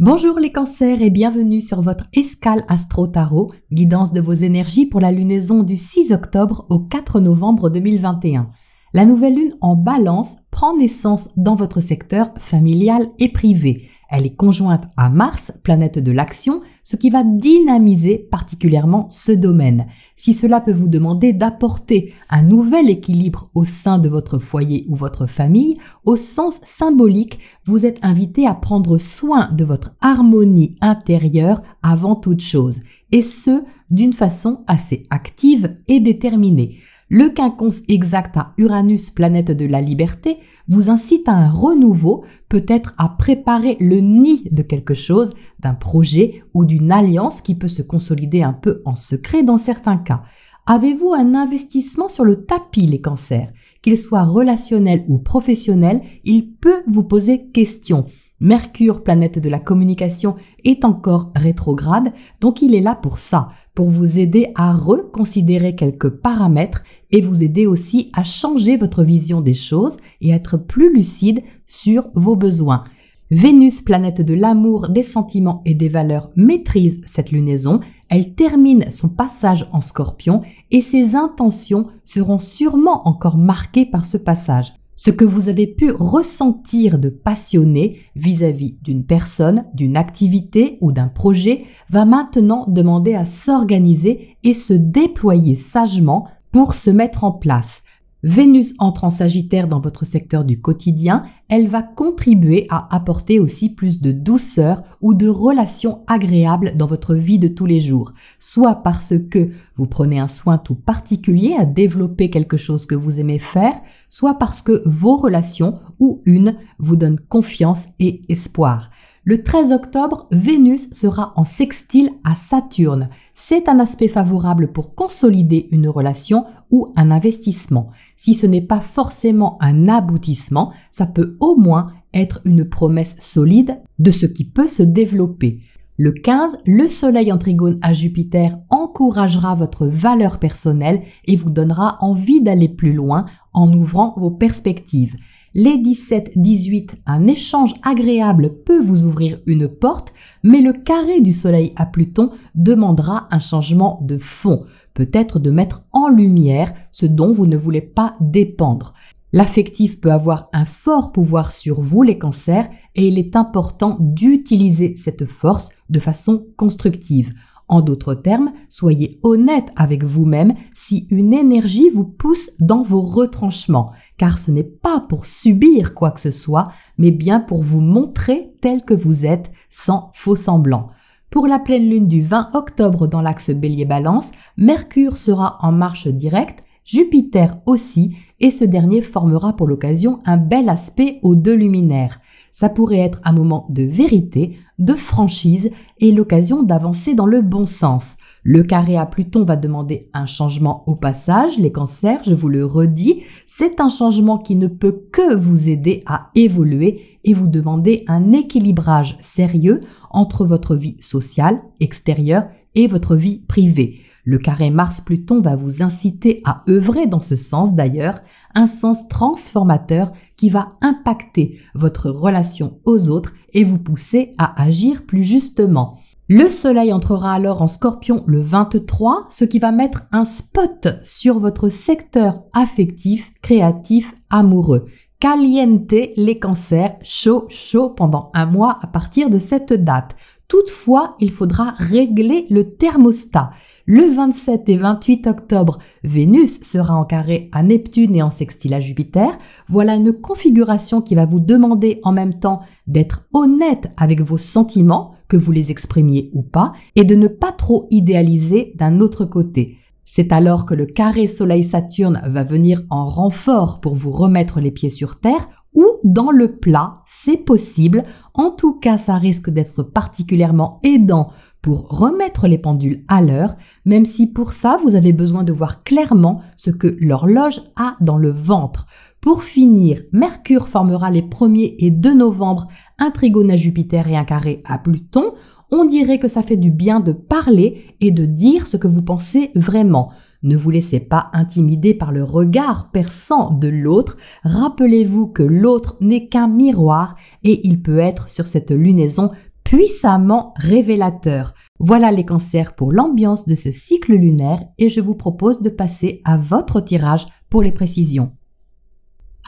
Bonjour les cancers et bienvenue sur votre escale Astro Tarot, guidance de vos énergies pour la lunaison du 6 octobre au 4 novembre 2021. La nouvelle lune en Balance prend naissance dans votre secteur familial et privé. Elle est conjointe à Mars, planète de l'action, ce qui va dynamiser particulièrement ce domaine. Si cela peut vous demander d'apporter un nouvel équilibre au sein de votre foyer ou votre famille, au sens symbolique, vous êtes invité à prendre soin de votre harmonie intérieure avant toute chose, et ce, d'une façon assez active et déterminée. Le quinconce exact à Uranus, planète de la liberté, vous incite à un renouveau, peut-être à préparer le nid de quelque chose, d'un projet ou d'une alliance qui peut se consolider un peu en secret dans certains cas. Avez-vous un investissement sur le tapis, les cancers? Qu'il soit relationnel ou professionnel, il peut vous poser question. Mercure, planète de la communication, est encore rétrograde, donc il est là pour ça, pour vous aider à reconsidérer quelques paramètres et vous aider aussi à changer votre vision des choses et être plus lucide sur vos besoins. Vénus, planète de l'amour, des sentiments et des valeurs, maîtrise cette lunaison. Elle termine son passage en Scorpion et ses intentions seront sûrement encore marquées par ce passage. Ce que vous avez pu ressentir de passionné vis-à-vis d'une personne, d'une activité ou d'un projet va maintenant demander à s'organiser et se déployer sagement pour se mettre en place. Vénus entre en Sagittaire dans votre secteur du quotidien, elle va contribuer à apporter aussi plus de douceur ou de relations agréables dans votre vie de tous les jours, soit parce que vous prenez un soin tout particulier à développer quelque chose que vous aimez faire, soit parce que vos relations ou une vous donnent confiance et espoir. Le 13 octobre, Vénus sera en sextile à Saturne. C'est un aspect favorable pour consolider une relation ou un investissement. Si ce n'est pas forcément un aboutissement, ça peut au moins être une promesse solide de ce qui peut se développer. Le 15, le Soleil en trigone à Jupiter encouragera votre valeur personnelle et vous donnera envie d'aller plus loin en ouvrant vos perspectives. Les 17-18, un échange agréable peut vous ouvrir une porte, mais le carré du Soleil à Pluton demandera un changement de fond, peut-être de mettre en lumière ce dont vous ne voulez pas dépendre. L'affectif peut avoir un fort pouvoir sur vous, les cancers, et il est important d'utiliser cette force de façon constructive. En d'autres termes, soyez honnête avec vous-même si une énergie vous pousse dans vos retranchements, car ce n'est pas pour subir quoi que ce soit, mais bien pour vous montrer tel que vous êtes, sans faux semblant. Pour la pleine lune du 20 octobre dans l'axe Bélier-Balance, Mercure sera en marche directe, Jupiter aussi, et ce dernier formera pour l'occasion un bel aspect aux deux luminaires. Ça pourrait être un moment de vérité, de franchise et l'occasion d'avancer dans le bon sens. Le carré à Pluton va demander un changement au passage, les cancers, je vous le redis, c'est un changement qui ne peut que vous aider à évoluer et vous demander un équilibrage sérieux entre votre vie sociale, extérieure et votre vie privée. Le carré Mars-Pluton va vous inciter à œuvrer dans ce sens d'ailleurs, un sens transformateur qui va impacter votre relation aux autres et vous pousser à agir plus justement. Le Soleil entrera alors en Scorpion le 23, ce qui va mettre un spot sur votre secteur affectif, créatif, amoureux. Caliente les cancers, chaud pendant un mois à partir de cette date. Toutefois, il faudra régler le thermostat. Le 27 et 28 octobre, Vénus sera en carré à Neptune et en sextile à Jupiter. Voilà une configuration qui va vous demander en même temps d'être honnête avec vos sentiments, que vous les exprimiez ou pas, et de ne pas trop idéaliser d'un autre côté. C'est alors que le carré Soleil-Saturne va venir en renfort pour vous remettre les pieds sur terre ou dans le plat, c'est possible. En tout cas, ça risque d'être particulièrement aidant pour remettre les pendules à l'heure, même si pour ça, vous avez besoin de voir clairement ce que l'horloge a dans le ventre. Pour finir, Mercure formera les 1er et 2 novembre un trigone à Jupiter et un carré à Pluton. On dirait que ça fait du bien de parler et de dire ce que vous pensez vraiment. Ne vous laissez pas intimider par le regard perçant de l'autre. Rappelez-vous que l'autre n'est qu'un miroir et il peut être sur cette lunaison puissamment révélateur. Voilà les cancers pour l'ambiance de ce cycle lunaire et je vous propose de passer à votre tirage pour les précisions.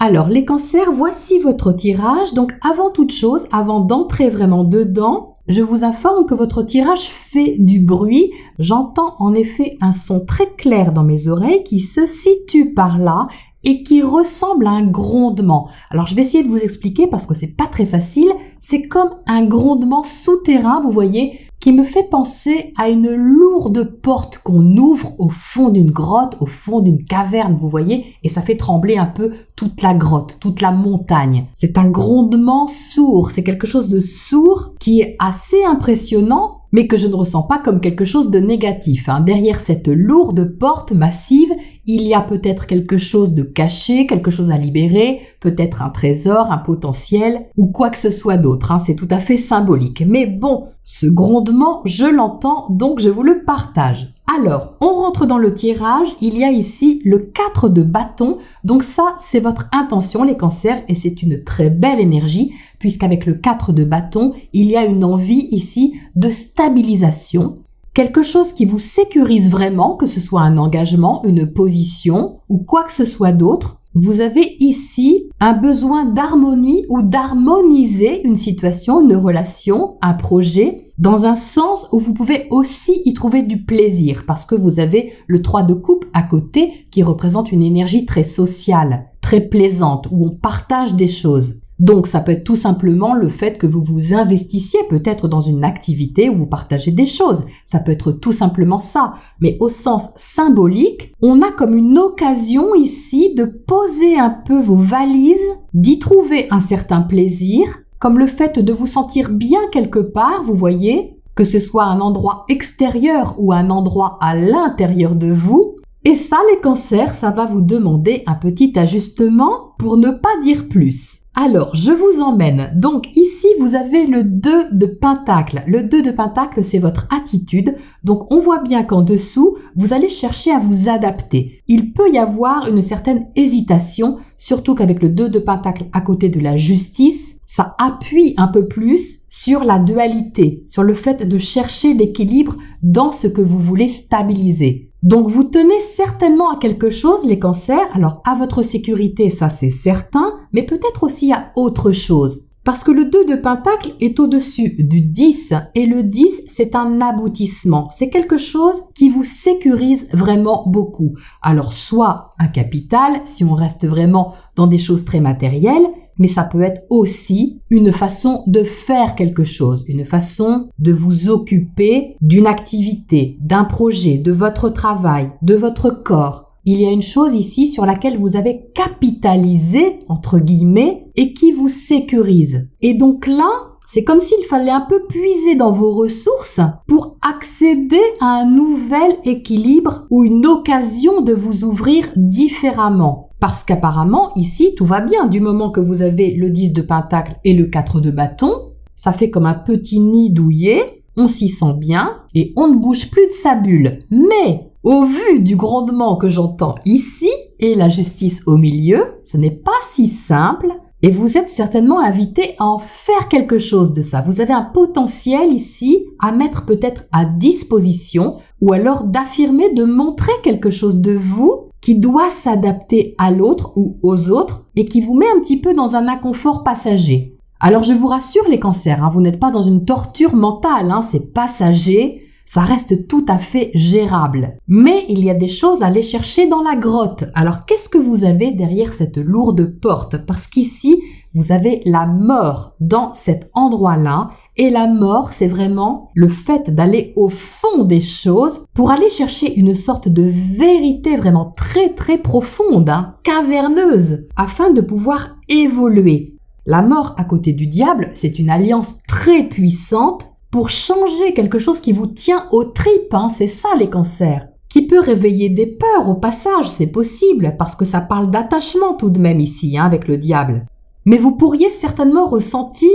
Alors les cancers, voici votre tirage. Donc avant toute chose, avant d'entrer vraiment dedans, je vous informe que votre tirage fait du bruit. J'entends en effet un son très clair dans mes oreilles qui se situe par là et qui ressemble à un grondement. Alors je vais essayer de vous expliquer parce que c'est pas très facile. C'est comme un grondement souterrain, vous voyez, qui me fait penser à une lourde porte qu'on ouvre au fond d'une grotte, au fond d'une caverne, vous voyez, et ça fait trembler un peu toute la grotte, toute la montagne. C'est un grondement sourd, c'est quelque chose de sourd qui est assez impressionnant, mais que je ne ressens pas comme quelque chose de négatif. Derrière cette lourde porte massive, il y a peut-être quelque chose de caché, quelque chose à libérer, peut-être un trésor, un potentiel, ou quoi que ce soit d'autre. C'est tout à fait symbolique. Mais bon, ce grondement, je l'entends, donc je vous le partage. Alors, on rentre dans le tirage. Il y a ici le 4 de bâton. Donc ça, c'est votre intention, les cancers, et c'est une très belle énergie, puisqu'avec le 4 de bâton, il y a une envie ici de stabilisation. Quelque chose qui vous sécurise vraiment, que ce soit un engagement, une position ou quoi que ce soit d'autre. Vous avez ici un besoin d'harmonie ou d'harmoniser une situation, une relation, un projet, dans un sens où vous pouvez aussi y trouver du plaisir parce que vous avez le 3 de coupe à côté qui représente une énergie très sociale, très plaisante, où on partage des choses. Donc, ça peut être tout simplement le fait que vous vous investissiez peut-être dans une activité où vous partagez des choses. Ça peut être tout simplement ça. Mais au sens symbolique, on a comme une occasion ici de poser un peu vos valises, d'y trouver un certain plaisir, comme le fait de vous sentir bien quelque part, vous voyez, que ce soit un endroit extérieur ou un endroit à l'intérieur de vous. Et ça, les cancers, ça va vous demander un petit ajustement pour ne pas dire plus. Alors, je vous emmène. Donc ici, vous avez le 2 de pentacle. Le 2 de pentacle, c'est votre attitude. Donc on voit bien qu'en dessous, vous allez chercher à vous adapter. Il peut y avoir une certaine hésitation, surtout qu'avec le 2 de pentacle à côté de la justice, ça appuie un peu plus sur la dualité, sur le fait de chercher l'équilibre dans ce que vous voulez stabiliser. Donc vous tenez certainement à quelque chose, les cancers. Alors à votre sécurité, ça c'est certain, mais peut-être aussi à autre chose. Parce que le 2 de pentacle est au-dessus du 10 et le 10, c'est un aboutissement. C'est quelque chose qui vous sécurise vraiment beaucoup. Alors soit un capital, si on reste vraiment dans des choses très matérielles, mais ça peut être aussi une façon de faire quelque chose, une façon de vous occuper d'une activité, d'un projet, de votre travail, de votre corps. Il y a une chose ici sur laquelle vous avez capitalisé, entre guillemets, et qui vous sécurise. Et donc là, c'est comme s'il fallait un peu puiser dans vos ressources pour accéder à un nouvel équilibre ou une occasion de vous ouvrir différemment. Parce qu'apparemment, ici, tout va bien. Du moment que vous avez le 10 de pentacle et le 4 de bâton, ça fait comme un petit nid douillet, on s'y sent bien et on ne bouge plus de sa bulle. Mais au vu du grondement que j'entends ici et la justice au milieu, ce n'est pas si simple et vous êtes certainement invité à en faire quelque chose de ça. Vous avez un potentiel ici à mettre peut-être à disposition ou alors d'affirmer, de montrer quelque chose de vous qui doit s'adapter à l'autre ou aux autres et qui vous met un petit peu dans un inconfort passager. Alors je vous rassure les cancers, vous n'êtes pas dans une torture mentale, c'est passager, ça reste tout à fait gérable. Mais il y a des choses à aller chercher dans la grotte. Alors qu'est-ce que vous avez derrière cette lourde porte? Parce qu'ici, vous avez la mort dans cet endroit-là. Et la mort, c'est vraiment le fait d'aller au fond des choses pour aller chercher une sorte de vérité vraiment très très profonde, caverneuse, afin de pouvoir évoluer. La mort à côté du diable, c'est une alliance très puissante pour changer quelque chose qui vous tient aux tripes, c'est ça les cancers. Qui peut réveiller des peurs au passage, c'est possible, parce que ça parle d'attachement tout de même ici, avec le diable. Mais vous pourriez certainement ressentir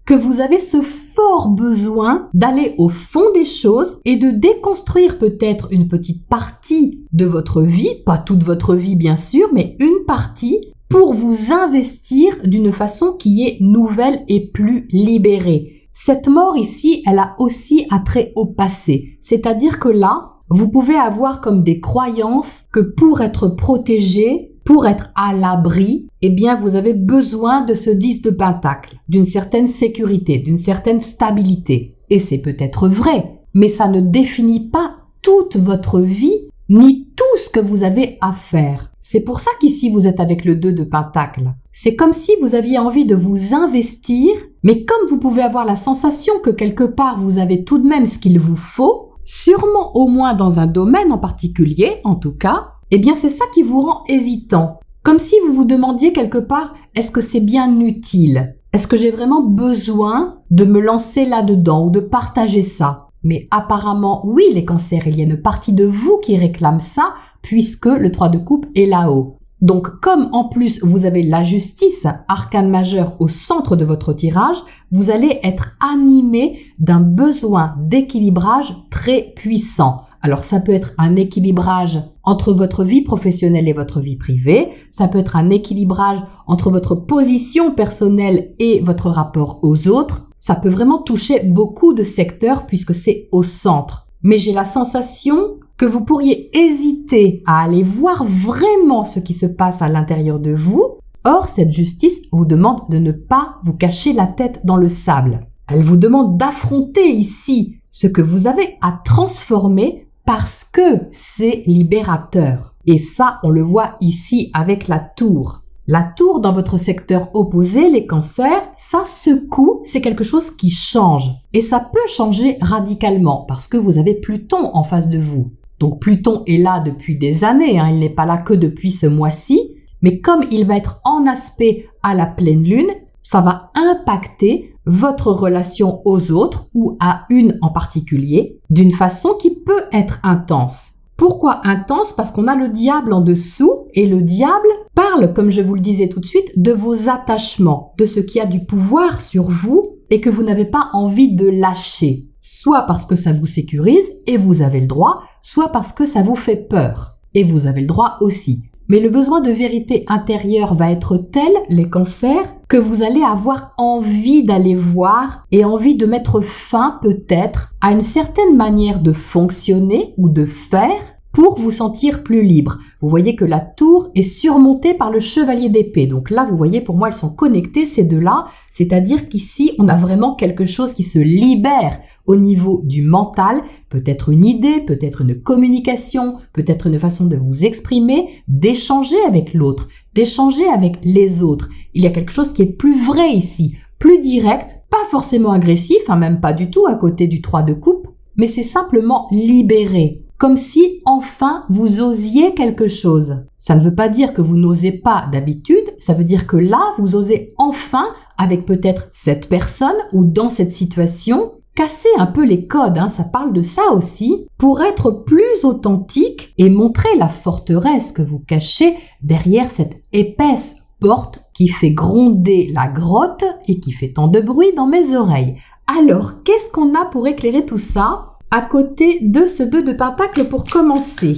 que vous avez ce fort besoin d'aller au fond des choses et de déconstruire peut-être une petite partie de votre vie, pas toute votre vie bien sûr, mais une partie pour vous investir d'une façon qui est nouvelle et plus libérée. Cette mort ici, elle a aussi attrait au passé. C'est-à-dire que là, vous pouvez avoir comme des croyances que pour être protégé, pour être à l'abri, eh bien, vous avez besoin de ce 10 de Pentacle, d'une certaine sécurité, d'une certaine stabilité. Et c'est peut-être vrai, mais ça ne définit pas toute votre vie, ni tout ce que vous avez à faire. C'est pour ça qu'ici, vous êtes avec le 2 de Pentacle. C'est comme si vous aviez envie de vous investir, mais comme vous pouvez avoir la sensation que quelque part, vous avez tout de même ce qu'il vous faut, sûrement au moins dans un domaine en particulier, en tout cas, eh bien c'est ça qui vous rend hésitant. Comme si vous vous demandiez quelque part, est-ce que c'est bien utile? Est-ce que j'ai vraiment besoin de me lancer là-dedans ou de partager ça? Mais apparemment, oui, les cancers, il y a une partie de vous qui réclame ça, puisque le 3 de coupe est là-haut. Donc, comme en plus vous avez la justice, arcane majeur au centre de votre tirage, vous allez être animé d'un besoin d'équilibrage très puissant. Alors, ça peut être un équilibrage entre votre vie professionnelle et votre vie privée. Ça peut être un équilibrage entre votre position personnelle et votre rapport aux autres. Ça peut vraiment toucher beaucoup de secteurs puisque c'est au centre. Mais j'ai la sensation que vous pourriez hésiter à aller voir vraiment ce qui se passe à l'intérieur de vous. Or, cette justice vous demande de ne pas vous cacher la tête dans le sable. Elle vous demande d'affronter ici ce que vous avez à transformer parce que c'est libérateur. Et ça, on le voit ici avec la tour. La tour dans votre secteur opposé, les cancers, ça secoue, c'est quelque chose qui change. Et ça peut changer radicalement parce que vous avez Pluton en face de vous. Donc Pluton est là depuis des années, il n'est pas là que depuis ce mois-ci, mais comme il va être en aspect à la pleine lune, ça va impacter votre relation aux autres ou à une en particulier d'une façon qui peut être intense. Pourquoi intense? Parce qu'on a le diable en dessous et le diable parle, comme je vous le disais tout de suite, de vos attachements, de ce qui a du pouvoir sur vous et que vous n'avez pas envie de lâcher. Soit parce que ça vous sécurise et vous avez le droit, soit parce que ça vous fait peur et vous avez le droit aussi. Mais le besoin de vérité intérieure va être tel, les cancers, que vous allez avoir envie d'aller voir et envie de mettre fin peut-être à une certaine manière de fonctionner ou de faire pour vous sentir plus libre. Vous voyez que la tour est surmontée par le chevalier d'épée. Donc là, vous voyez, pour moi, elles sont connectées, ces deux-là. C'est-à-dire qu'ici, on a vraiment quelque chose qui se libère au niveau du mental. Peut-être une idée, peut-être une communication, peut-être une façon de vous exprimer, d'échanger avec l'autre, d'échanger avec les autres. Il y a quelque chose qui est plus vrai ici, plus direct, pas forcément agressif, même pas du tout à côté du 3 de coupe, mais c'est simplement libéré. Comme si, enfin, vous osiez quelque chose. Ça ne veut pas dire que vous n'osez pas d'habitude, ça veut dire que là, vous osez enfin, avec peut-être cette personne ou dans cette situation, casser un peu les codes, ça parle de ça aussi, pour être plus authentique et montrer la forteresse que vous cachez derrière cette épaisse porte qui fait gronder la grotte et qui fait tant de bruit dans mes oreilles. Alors, qu'est-ce qu'on a pour éclairer tout ça à côté de ce 2 de Pentacle pour commencer?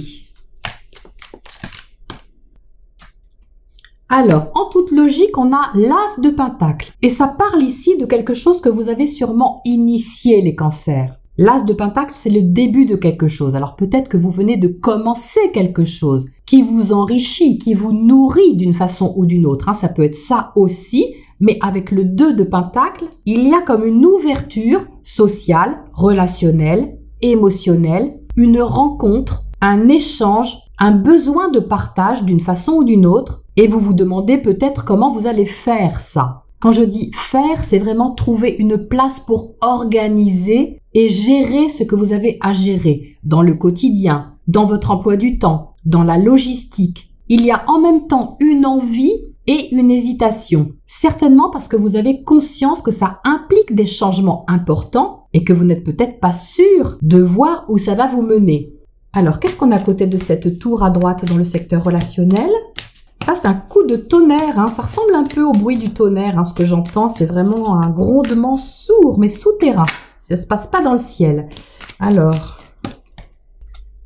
Alors, en toute logique, on a l'As de Pentacle. Et ça parle ici de quelque chose que vous avez sûrement initié, les cancers. L'As de Pentacle, c'est le début de quelque chose. Alors peut-être que vous venez de commencer quelque chose qui vous enrichit, qui vous nourrit d'une façon ou d'une autre. Ça peut être ça aussi. Mais avec le 2 de Pentacle, il y a comme une ouverture sociale, relationnelle, émotionnelle, une rencontre, un échange, un besoin de partage d'une façon ou d'une autre. Et vous vous demandez peut-être comment vous allez faire ça. Quand je dis faire, c'est vraiment trouver une place pour organiser et gérer ce que vous avez à gérer dans le quotidien, dans votre emploi du temps, dans la logistique. Il y a en même temps une envie et une hésitation. Certainement parce que vous avez conscience que ça implique des changements importants et que vous n'êtes peut-être pas sûr de voir où ça va vous mener. Alors, qu'est-ce qu'on a à côté de cette tour à droite dans le secteur relationnel? Ça, c'est un coup de tonnerre. Ça ressemble un peu au bruit du tonnerre. Ce que j'entends, c'est vraiment un grondement sourd, mais souterrain. Ça ne se passe pas dans le ciel. Alors,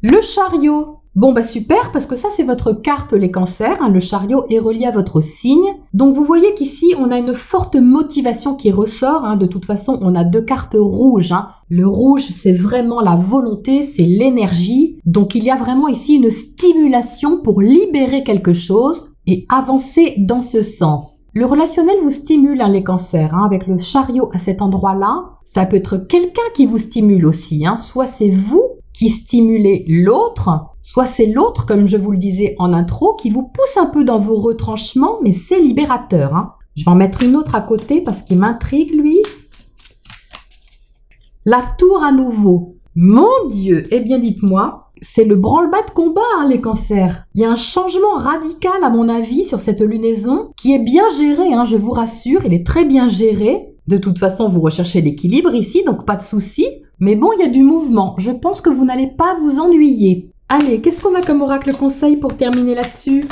le chariot. Bon bah super, parce que ça c'est votre carte les cancers, hein, le chariot est relié à votre signe. Donc vous voyez qu'ici on a une forte motivation qui ressort, hein. De toute façon on a 2 cartes rouges, hein. Le rouge c'est vraiment la volonté, c'est l'énergie. Donc il y a vraiment ici une stimulation pour libérer quelque chose et avancer dans ce sens. Le relationnel vous stimule, hein, les cancers, hein, avec le chariot à cet endroit-là. Ça peut être quelqu'un qui vous stimule aussi, hein. Soit c'est vous qui stimulez l'autre, soit c'est l'autre, comme je vous le disais en intro, qui vous pousse un peu dans vos retranchements, mais c'est libérateur, hein. Je vais en mettre une autre à côté parce qu'il m'intrigue, lui. La tour à nouveau. Mon Dieu! Eh bien, dites-moi, c'est le branle-bas de combat, hein, les cancers. Il y a un changement radical, à mon avis, sur cette lunaison, qui est bien géré, hein, je vous rassure, il est très bien géré. De toute façon, vous recherchez l'équilibre ici, donc pas de souci. Mais bon, il y a du mouvement. Je pense que vous n'allez pas vous ennuyer. Allez, qu'est-ce qu'on a comme oracle conseil pour terminer là-dessus?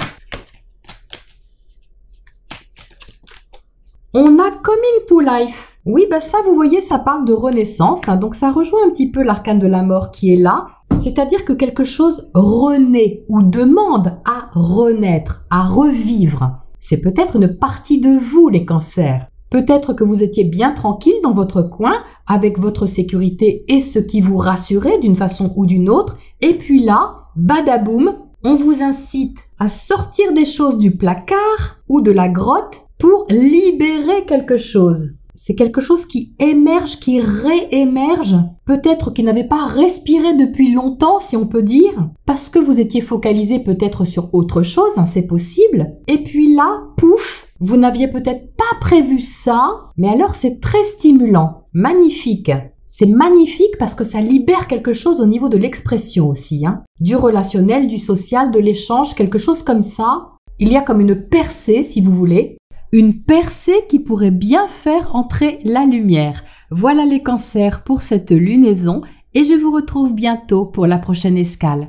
On a Coming to Life. Oui, bah ça, vous voyez, ça parle de renaissance, hein, donc ça rejoint un petit peu l'arcane de la mort qui est là. C'est-à-dire que quelque chose renaît ou demande à renaître, à revivre. C'est peut-être une partie de vous, les cancers. Peut-être que vous étiez bien tranquille dans votre coin, avec votre sécurité et ce qui vous rassurait d'une façon ou d'une autre. Et puis là, badaboum, on vous incite à sortir des choses du placard ou de la grotte pour libérer quelque chose. C'est quelque chose qui émerge, qui réémerge, peut-être qui n'avait pas respiré depuis longtemps, si on peut dire, parce que vous étiez focalisé peut-être sur autre chose, hein, c'est possible. Et puis là, pouf, vous n'aviez peut-être pas prévu ça, mais alors c'est très stimulant, magnifique. C'est magnifique parce que ça libère quelque chose au niveau de l'expression aussi, hein. Du relationnel, du social, de l'échange, quelque chose comme ça. Il y a comme une percée, si vous voulez. Une percée qui pourrait bien faire entrer la lumière. Voilà les cancers pour cette lunaison et je vous retrouve bientôt pour la prochaine escale.